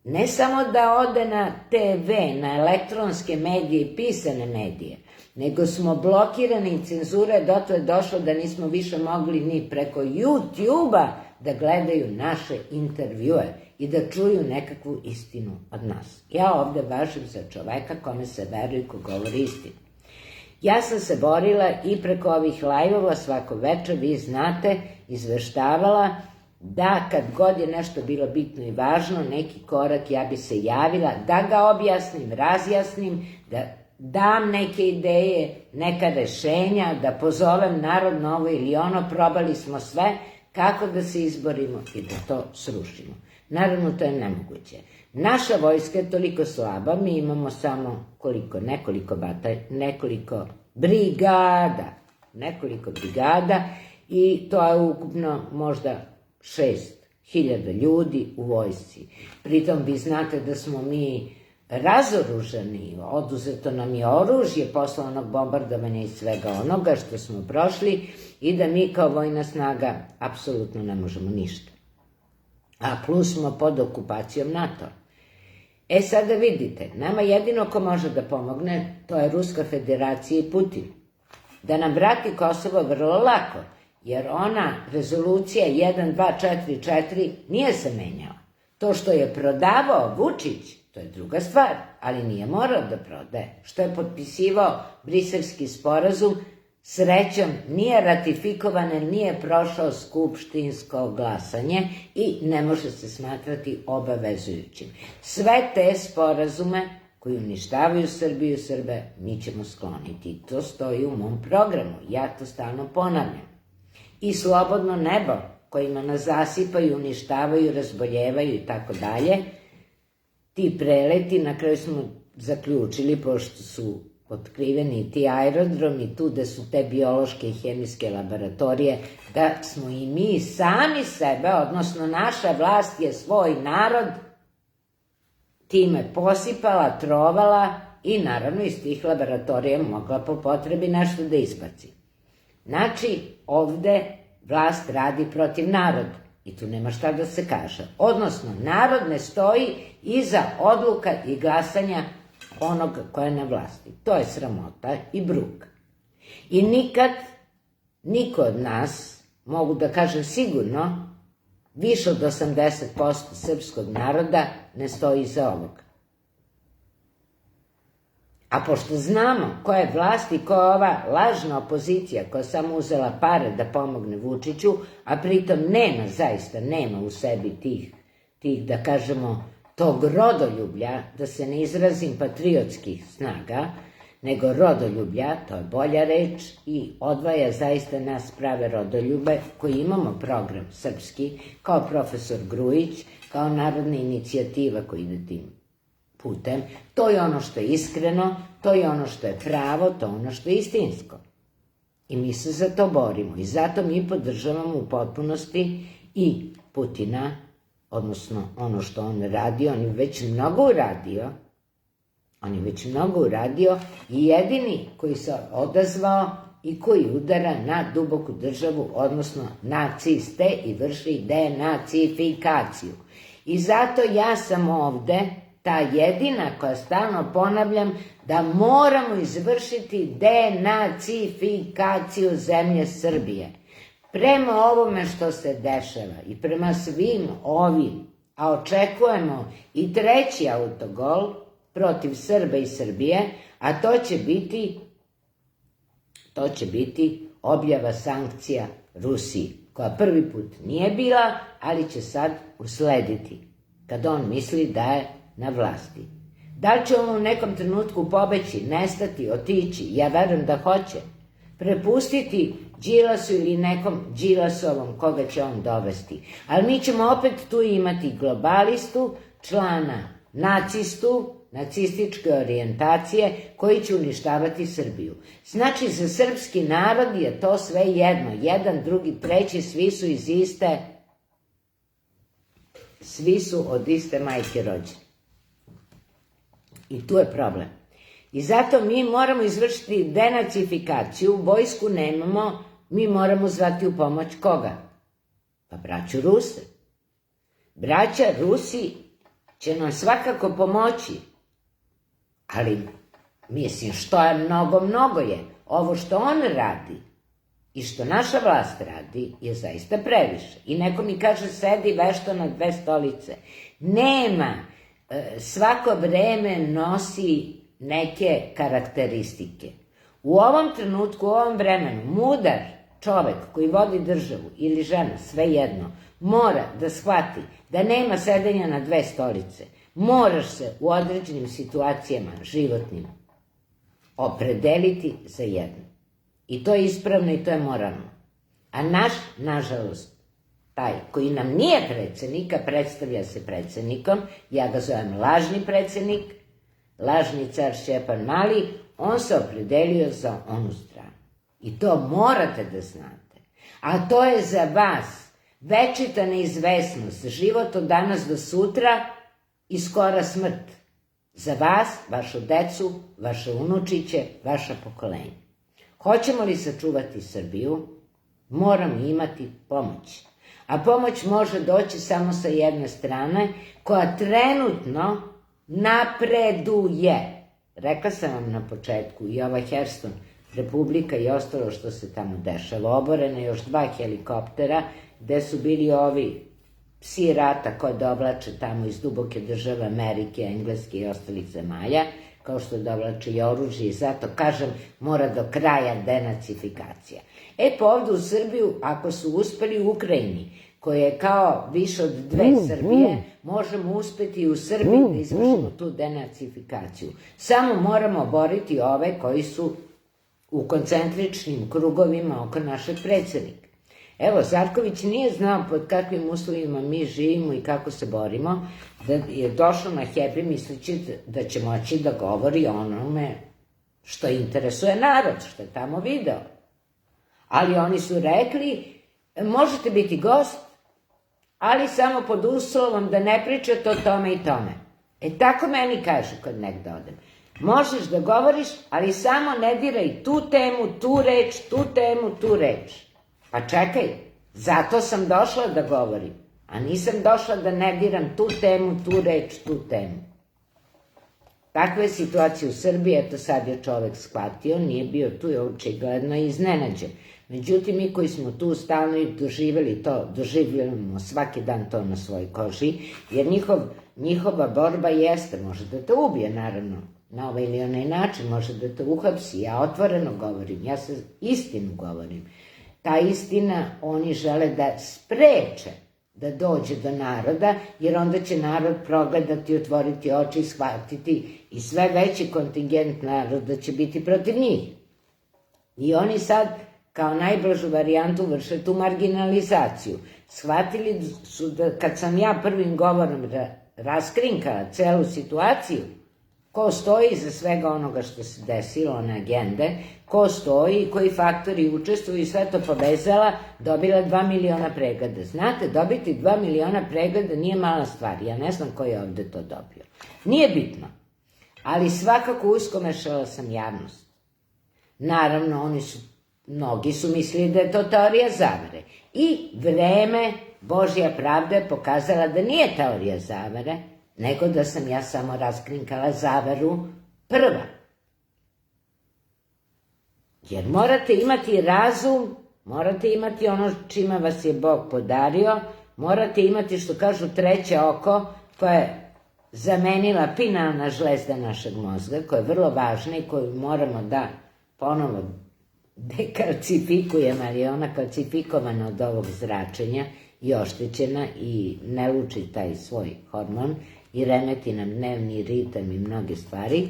[SPEAKER 1] ne samo da ode na TV, na elektronske medije i pisane medije, nego smo blokirani i cenzure, dotle je došlo da nismo više mogli ni preko YouTube-a da gledaju naše intervjue i da čuju nekakvu istinu od nas. Ja ovde važim za čoveka kome se veruje i ko govori istinu. Ja sam se borila i preko ovih live-ova svako večer, vi znate, izveštavala da kad god je nešto bilo bitno i važno, neki korak, ja bi se javila, da ga objasnim, razjasnim, da dam neke ideje, neka rešenja, da pozovem narod na ovo ili ono, probali smo sve, kako da se izborimo i da to srušimo. Naravno, to je nemoguće. Naša vojska je toliko slaba, mi imamo samo nekoliko brigada i to je ukupno možda 6.000 ljudi u vojsci. Pritom vi znate da smo mi razoružani, oduzeto nam je oružje posle onog bombardovanja i svega onoga što smo prošli i da mi kao vojna snaga apsolutno ne možemo ništa. A plus smo pod okupacijom NATO. Sada vidite, nama jedino ko može da pomogne, to je Ruska federacija i Putin. Da nam vrati Kosovo vrlo lako, jer ona rezolucija 1244 nije se menjala. To što je prodavao Vučić, to je druga stvar, ali nije morao da prodaje. Što je potpisivao Briselski sporazum, srećom nije ratifikovan, nije prošao skupštinsko glasanje i ne može se smatrati obavezujućim. Sve te sporazume koji uništavaju Srbiju i Srbe, mi ćemo skloniti. To stoji u mom programu, ja to stalno ponavljam. I slobodno nebo kojima nas zasipaju, uništavaju, razboljevaju i tako dalje, ti preleti, na kraju smo zaključili, pošto su otkriveni ti aerodromi, tu da su te biološke i hemijske laboratorije, da smo i mi sami sebe, odnosno naša vlast je svoj narod time posipala, trovala i naravno iz tih laboratorija mogla po potrebi nešto da izbaci. Znači, ovde vlast radi protiv naroda i tu nema šta da se kaže. Odnosno, narod ne stoji iza odluka i glasanja onog koja je na vlasti. To je sramota i bruka. I nikad niko od nas, mogu da kažem sigurno, više od 80% srpskog naroda ne stoji iza ovoga. A pošto znamo ko je vlast i ko je ova lažna opozicija koja samo uzela pare da pomogne Vučiću, a pritom nema u sebi tih da kažemo, tog rodoljublja, da se ne izrazim patriotskih snaga, nego rodoljublja, to je bolja reč, i odvaja zaista nas prave rodoljube koji imamo program srpski, kao profesor Grujić, kao narodna inicijativa koji ide tim putem. To je ono što je iskreno, to je ono što je pravo, to je ono što je istinsko. I mi se za to borimo i zato mi podržavamo u potpunosti i Putina, odnosno ono što on radi, on je već mnogo uradio i jedini koji se odazvao i koji udara na duboku državu, odnosno naciste i vrši denacifikaciju. I zato ja sam ovde ta jedina koja stalno ponavljam da moramo izvršiti denacifikaciju zemlje Srbije. Prema ovome što se dešava i prema svim ovim, a očekujemo i treći autogol protiv Srba i Srbije, a to će biti objava sankcija Rusiji, koja prvi put nije bila, ali će sad uslediti, kad on misli da je na vlasti. Da li će on u nekom trenutku pobeći, nestati, otići? Ja verujem da hoće. Prepustiti Đilasu ili nekom Đilasovom koga će on dovesti. Ali mi ćemo opet tu imati globalistu, člana nacistu, nacističke orijentacije, koji će uništavati Srbiju. Znači, za srpski narod je to sve jedno. Jedan, drugi, treći, svi su od iste majke rođeni. I tu je problem. I zato mi moramo izvršiti denacifikaciju, vojsku nemamo, mi moramo zvati u pomoć koga? Pa braću Ruse. Braća Rusi će nam svakako pomoći, ali mislim što je mnogo je. Ovo što on radi i što naša vlast radi je zaista previše. I neko mi kaže sedi vešto na dve stolice. Nema, svako vreme nosi neke karakteristike. U ovom trenutku, u ovom vremenu, mudar čovek koji vodi državu ili žena, svejedno, mora da shvati da nema sedenja na dve stolice. Moraš se u određenim situacijama životnim opredeliti za jedno. I to je ispravno i to je moralno. A nažalost, taj koji nam nije predsednik, a predstavlja se predsednikom, ja ga zovem lažni predsednik, lažni car Šćepan Mali, on se opredelio za onu stranu. I to morate da znate. A to je za vas večita neizvesnost, život od danas do sutra i skora smrt. Za vas, vašu decu, vaše unučiće, vaša pokolenja. Hoćemo li sačuvati Srbiju, moramo imati pomoć. A pomoć može doći samo sa jedne strane, koja trenutno napreduje. Rekla sam vam na početku, i ova Herston Republika i ostalo što se tamo dešava. Oborene još 2 helikoptera, gde su bili ovi psi rata koje dovlače tamo iz duboke države Amerike, Engleske i ostalih zemalja, kao što dovlače i oružje, i zato kažem, mora do kraja denacifikacija. Pa ovde u Srbiju, ako su uspeli u Ukrajini, koje je kao više od 2 Srbije, možemo uspeti i u Srbiji da izvršimo tu denacifikaciju. Samo moramo boriti ove koji su u koncentričnim krugovima oko našeg predsednika. Evo, Zarković nije znao pod kakvim uslovima mi živimo i kako se borimo, da je došao na Hebri misleći da će moći da govori o onome što interesuje narod, što je tamo video. Ali oni su rekli, možete biti gost, ali samo pod uslovom da ne pričate o tome i tome. Tako meni kaže kad negde odem. Možeš da govoriš, ali samo ne diraj tu temu, tu reč, tu temu, tu reč. Pa čekaj, zato sam došla da govorim, a nisam došla da ne diram tu temu, tu reč, tu temu. Takva je situacija u Srbiji, eto sad je čovek shvatio, nije bio tu, je očigledno iznenađen. Međutim, mi koji smo tu stalno i doživjeli to, doživljamo svaki dan to na svojoj koži, jer njihova borba jeste, može da te ubije, naravno, na ovaj ili onaj način, može da te uhapsi, ja otvoreno govorim, ja se istinu govorim. Ta istina oni žele da spreče da dođe do naroda, jer onda će narod progledati, otvoriti oči, shvatiti i sve veći kontingent naroda će biti protiv njih. I oni sad, kao najblažu varijantu, vrše tu marginalizaciju. Shvatili su da kad sam ja prvim govorom raskrinkala celu situaciju, ko stoji iza svega onoga što se desilo, one agende, ko stoji i koji faktori učestvuju i sve to povezala, dobila 2 miliona pregleda. Znate, dobiti 2 miliona pregleda nije mala stvar. Ja ne znam ko je ovde to dobio. Nije bitno. Ali svakako uskomešala sam javnost. Naravno, mnogi su mislili da je to teorija zavere. I vreme, Božja pravda je pokazala da nije teorija zavere, nego da sam ja samo raskrinkala zaveru prva. Jer morate imati razum, morate imati ono čime vas je Bog podario, morate imati, što kažu, treće oko, koje je zamenila pinalna žlezda našeg mozga, koja je vrlo važna i koju moramo da ponovo dekalcifikujemo, ali je ona kalcifikovana od ovog zračenja i oštećena i ne luči taj svoj hormon i remeti nam dnevni ritam i mnoge stvari.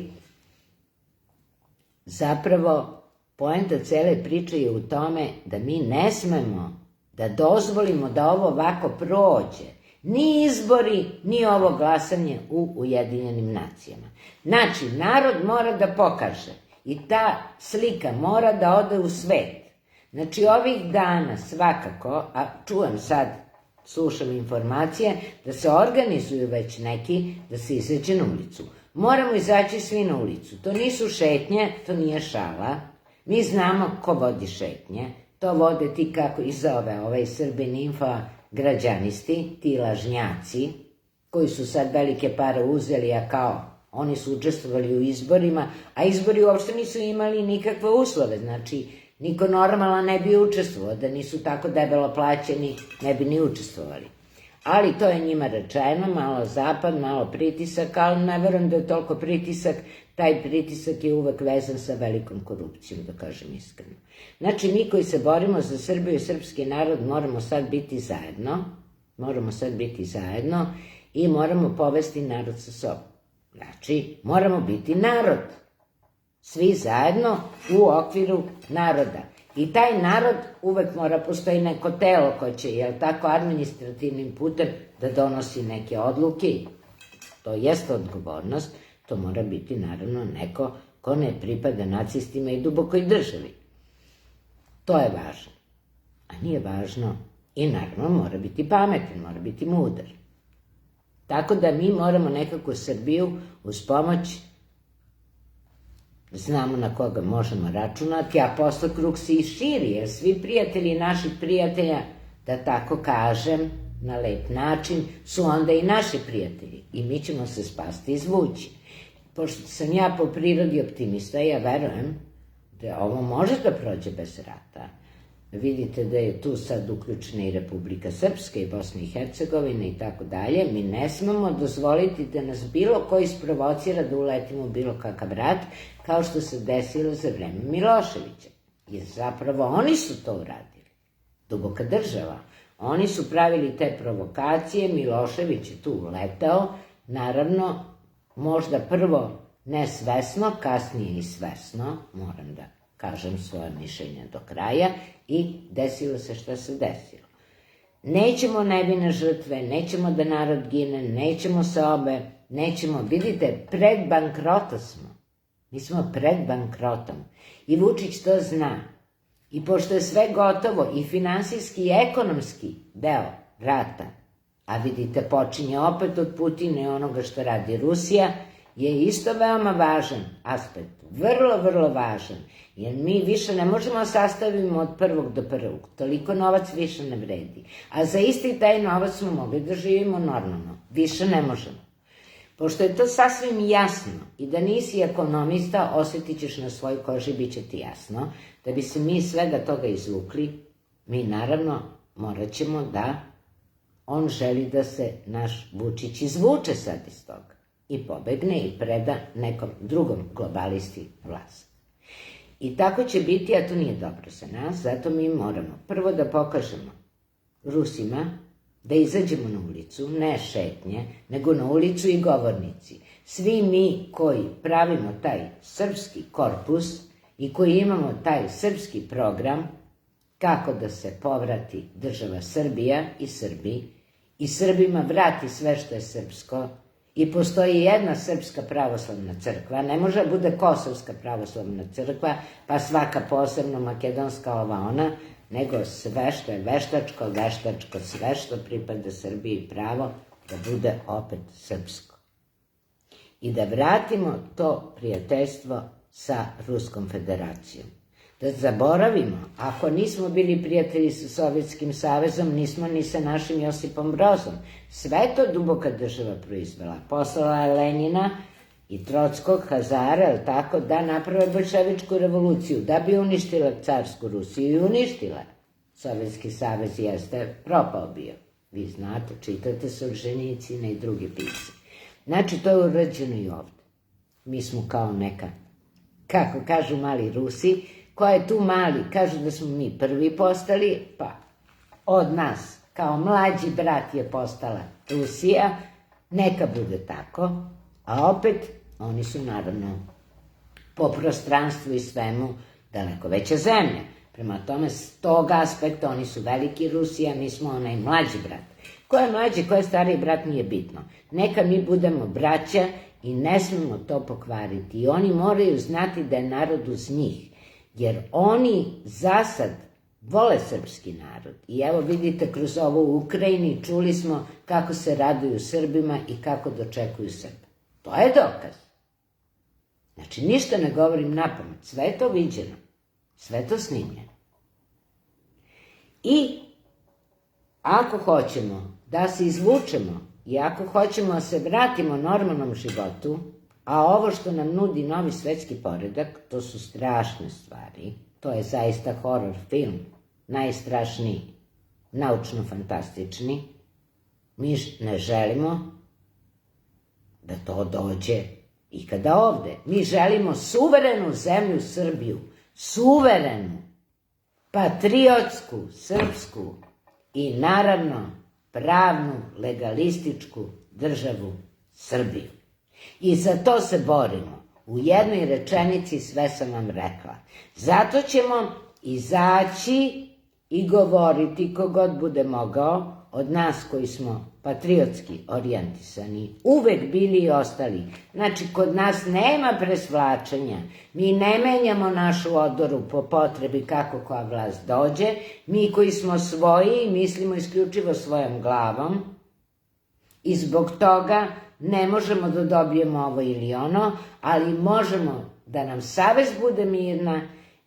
[SPEAKER 1] Zapravo, poenta cele priče je u tome da mi ne smemo da dozvolimo da ovo ovako prođe. Ni izbori, ni ovo glasanje u Ujedinjenim nacijama. Znači, narod mora da pokaže i ta slika mora da ode u svet. Znači, ovih dana svakako, a čujem sad, slušam informacije, da se organizuju već neki, da se izađe na ulicu. Moramo izaći svi na ulicu. To nisu šetnje, to nije šala. Mi znamo ko vodi šetnje. To vode ti kako ih zove ovaj Srbin info građanisti, ti lažnjaci, koji su sad velike pare uzeli, a kao oni su učestvovali u izborima, a izbori uopšte nisu imali nikakve uslove, znači niko normalan ne bi učestvovao, da nisu tako debelo plaćeni, ne bi ni učestvovali. Ali to je njima rečeno, malo zapad, malo pritisak, ali ne verujem da je toliko pritisak, taj pritisak je uvek vezan sa velikom korupcijom, da kažem iskreno. Znači, mi koji se borimo za Srbiju i srpski narod moramo sad biti zajedno, i moramo povesti narod sa sobom. Znači, moramo biti narod. Svi zajedno u okviru naroda. I taj narod uvek mora, postoji neko telo ko će, jel tako, administrativnim putem da donosi neke odluke. To jeste odgovornost, to mora biti naravno neko ko ne pripada nacistima i dubokoj državi. To je važno. A nije važno, i naravno mora biti pametan, mora biti mudar. Tako da mi moramo nekako Srbiju uz pomoć, znamo na koga možemo računati, a posle krug se i širi, jer svi prijatelji naših prijatelja, da tako kažem, na lep način, su onda i naši prijatelji. I mi ćemo se spasti i izvući. Pošto sam ja po prirodi optimista, ja verujem da ovo može da prođe bez rata. Vidite da je tu sad uključena i Republika Srpska i Bosna i Hercegovina i tako dalje. Mi ne smemo dozvoliti da nas bilo ko isprovocira da uletimo u bilo kakav rat, kao što se desilo za vreme Miloševića. Jer zapravo oni su to uradili. Duboka država. Oni su pravili te provokacije, Milošević je tu uletao, naravno, možda prvo nesvesno, kasnije i svesno, moram da kažem svoje mišljenje do kraja, i desilo se što se desilo. Nećemo nevine žrtve, nećemo da narod gine, nećemo sobe, nećemo, vidite, pred bankrota smo. Mi smo pred bankrotom. I Vučić to zna. I pošto je sve gotovo, i finansijski i ekonomski deo rata, a vidite, počinje opet od Putina i onoga što radi Rusija, je isto veoma važan aspekt. Vrlo, vrlo važan. Jer mi više ne možemo sastavimo od prvog do prvog. Toliko novac više ne vredi. A za isti taj novac smo mogli da živimo normalno. Više ne možemo. Pošto je to sasvim jasno i da nisi ekonomista, osjetit ćeš na svojoj koži, bit će ti jasno, da bi se mi svega toga izvukli, mi naravno morat ćemo da on želi da se naš Vučić izvuče sad iz toga i pobegne i preda nekom drugom globalisti vlast. I tako će biti, a to nije dobro za nas, zato mi moramo prvo da pokažemo Rusima da izađemo na ulicu, ne šetnje, nego na ulicu i govornici. Svi mi koji pravimo taj srpski korpus i koji imamo taj srpski program kako da se povrati država Srbija i Srbi i Srbima vrati sve što je srpsko i postoji jedna srpska pravoslavna crkva, ne može da bude kosovska pravoslavna crkva, pa svaka posebno makedonska ova ona, nego sve što je veštačko, sve što pripada Srbiji pravo da bude opet srpsko. I da vratimo to prijateljstvo sa Ruskom federacijom. Da zaboravimo, ako nismo bili prijatelji sa Sovjetskim savezom, nismo ni sa našim Josipom Brozom. Sve to duboka država proizvela. Poslala je Lenjina i Trockog, Hazara, tako, da naprave bolševičku revoluciju, da bi uništila carsku Rusiju i uništila. Sovjetski savez jeste propao bio. Vi znate, čitate Solženicina i drugi pisci. Znači, to je urađeno i ovde. Mi smo kao neka, kako kažu mali Rusi, ko je tu mali, kažu da smo mi prvi postali, pa od nas, kao mlađi brat je postala Rusija, neka bude tako, a opet oni su naravno po prostranstvu i svemu daleko veća zemlja. Prema tome, s tog aspekta oni su veliki Rusija, mi smo onaj mlađi brat. Ko je mlađi, ko je stariji brat, nije bitno. Neka mi budemo braća i ne smemo to pokvariti. I oni moraju znati da je narod uz njih. Jer oni zasad vole srpski narod. I evo vidite, kroz ovo u Ukrajini čuli smo kako se raduju Srbima i kako dočekuju Srba. To je dokaz. Znači, ništa ne govorim napamet. Sve je to viđeno. Sve je to snimljeno. I ako hoćemo da se izvučemo i ako hoćemo da se vratimo normalnom životu, a ovo što nam nudi novi svetski poredak, to su strašne stvari. To je zaista horor film, najstrašniji, naučno-fantastični. Mi ne želimo da to dođe ikada ovde. Mi želimo suverenu zemlju Srbiju, suverenu, patriotsku, srpsku i naravno pravnu, legalističku državu Srbiju. I za to se borimo. U jednoj rečenici sve sam vam rekla. Zato ćemo izaći i govoriti kogod bude mogao od nas koji smo patriotski orijentisani, uvek bili i ostali. Znači, kod nas nema presvlačenja. Mi ne menjamo našu odoru po potrebi kako koja vlast dođe. Mi koji smo svoji mislimo isključivo svojom glavom i zbog toga ne možemo da dobijemo ovo ili ono, ali možemo da nam savest bude mirna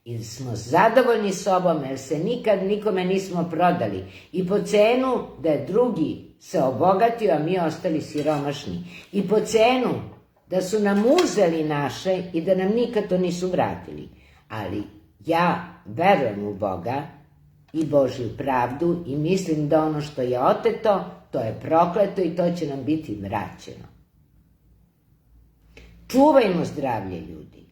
[SPEAKER 1] i da smo zadovoljni sobom, jer se nikad nikome nismo prodali. I po cenu da je drugi se obogatio, a mi ostali siromašni. I po cenu da su nam uzeli naše i da nam nikad to nisu vratili. Ali ja verujem u Boga i Božju pravdu i mislim da ono što je oteto, to je prokleto i to će nam biti vraćeno. Čuvajmo zdravlje, ljudi.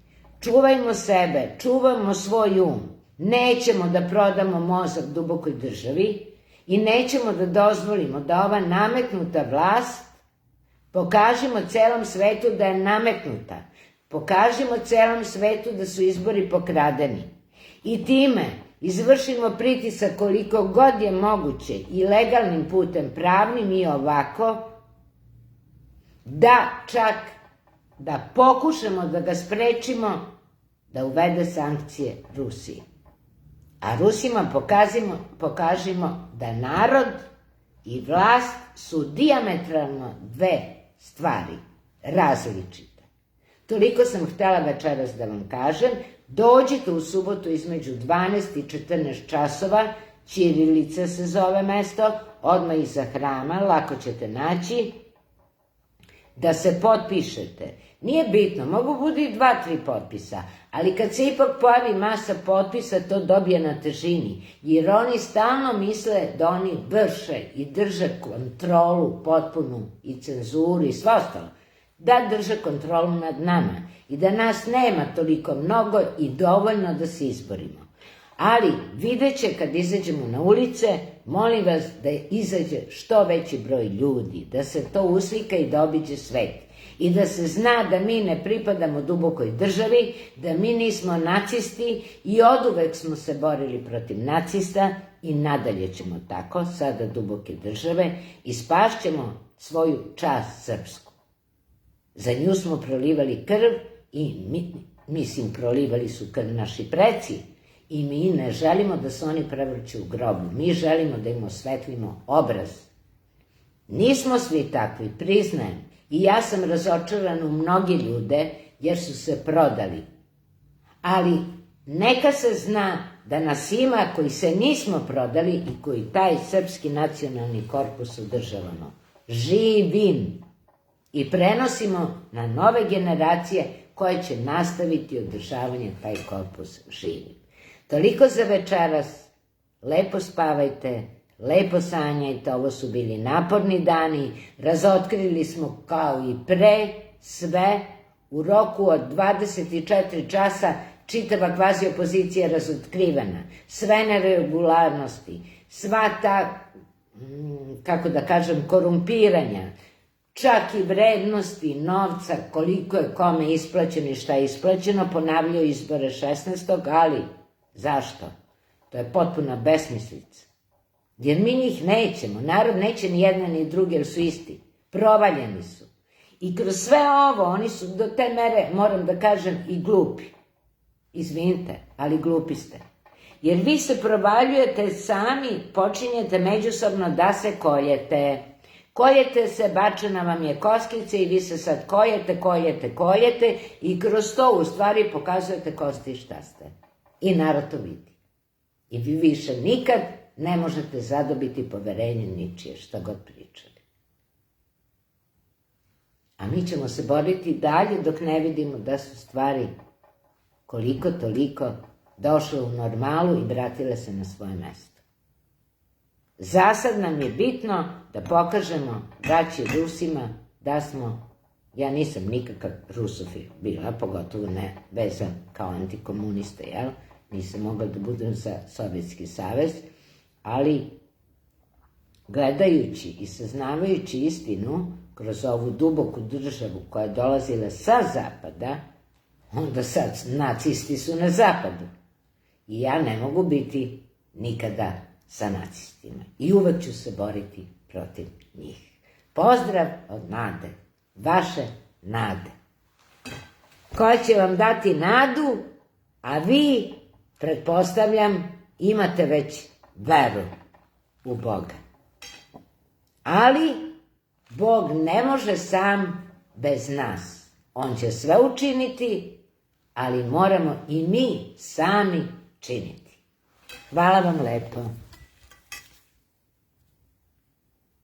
[SPEAKER 1] Čuvajmo sebe, čuvajmo svoj um. Nećemo da prodamo mozak dubokoj državi i nećemo da dozvolimo da ova nametnuta vlast, pokažimo celom svetu da je nametnuta. Pokažimo celom svetu da su izbori pokradeni. I time izvršimo pritisak koliko god je moguće i legalnim putem, pravnim i ovako, da čak da pokušamo da ga sprečimo da uvede sankcije Rusiji. A Rusima pokažimo da narod i vlast su dijametralno dve stvari, različite. Toliko sam htjela večeras da vam kažem. Dođite u subotu između 12 i 14 časova, Ćirilica se zove mesto, odmah iza hrama, lako ćete naći. da se potpišete. Nije bitno, mogu bude i 2-3 potpisa, ali kad se ipak pojavi masa potpisa, to dobije na težini, jer oni stalno misle da oni vrše i drže kontrolu potpunu i cenzuru i sve ostalo, da drže kontrolu nad nama i da nas nema toliko mnogo i dovoljno da se izborimo. Ali vidjet će kad izađemo na ulice, molim vas da izađe što veći broj ljudi, da se to uslika i da obiđe svet. I da se zna da mi ne pripadamo dubokoj državi, da mi nismo nacisti i oduvek smo se borili protiv nacista i nadalje ćemo tako, sada duboke države, i spašćemo svoju čast srpsku. Za nju smo prolivali krv i prolivali su krv naši preci i mi ne želimo da se oni prevrću u grobu, mi želimo da im osvetlimo obraz. Nismo svi takvi, priznajem. I ja sam razočaran u mnogi ljude jer su se prodali. Ali neka se zna da nas ima koji se nismo prodali i koji taj srpski nacionalni korpus održavamo. Živim. I prenosimo na nove generacije koje će nastaviti održavanje taj korpus živim. Toliko za večeras. Lepo spavajte. Lepo sanjajte, ovo su bili naporni dani, razotkrili smo kao i pre sve, u roku od 24 časa čitava kvazi opozicija je razotkrivena, sve neregularnosti, sva ta, kako da kažem, korumpiranja, čak i vrednosti novca, koliko je kome isplaćeno i šta je isplaćeno, ponavljaju izbore 16. ali zašto? To je potpuna besmislica. Jer mi njih nećemo, narod neće ni jedne ni druge, jer su isti, provaljeni su. I kroz sve ovo, oni su do te mere, moram da kažem, i glupi. Izvinite, ali glupi ste. Jer vi se provaljujete sami, počinjete međusobno da se koljete. Koljete se, bačena vam je koskica i vi se sad koljete i kroz to u stvari pokazujete ko ste i šta ste. I narod to vidi. I vi više nikad ne možete zadobiti poverenje ničije, šta god pričali. A mi ćemo se boriti dalje dok ne vidimo da su stvari koliko toliko došle u normalu i vratile se na svoje mesto. Zasad nam je bitno da pokažemo braći Rusima da smo, ja nisam nikakav rusofil bila, pogotovo ne vezan kao antikomunista, jel? Nisam mogla da budem za Sovjetski savez, ali gledajući i saznavajući istinu kroz ovu duboku državu koja je dolazila sa zapada, onda sad nacisti su na zapadu. I ja ne mogu biti nikada sa nacistima. I uvek ću se boriti protiv njih. Pozdrav od Nade. Vaše Nade. Koja će vam dati nadu, a vi, pretpostavljam, imate već veru u Boga. Ali Bog ne može sam bez nas. On će sve učiniti, ali moramo i mi sami činiti. Hvala vam lepo.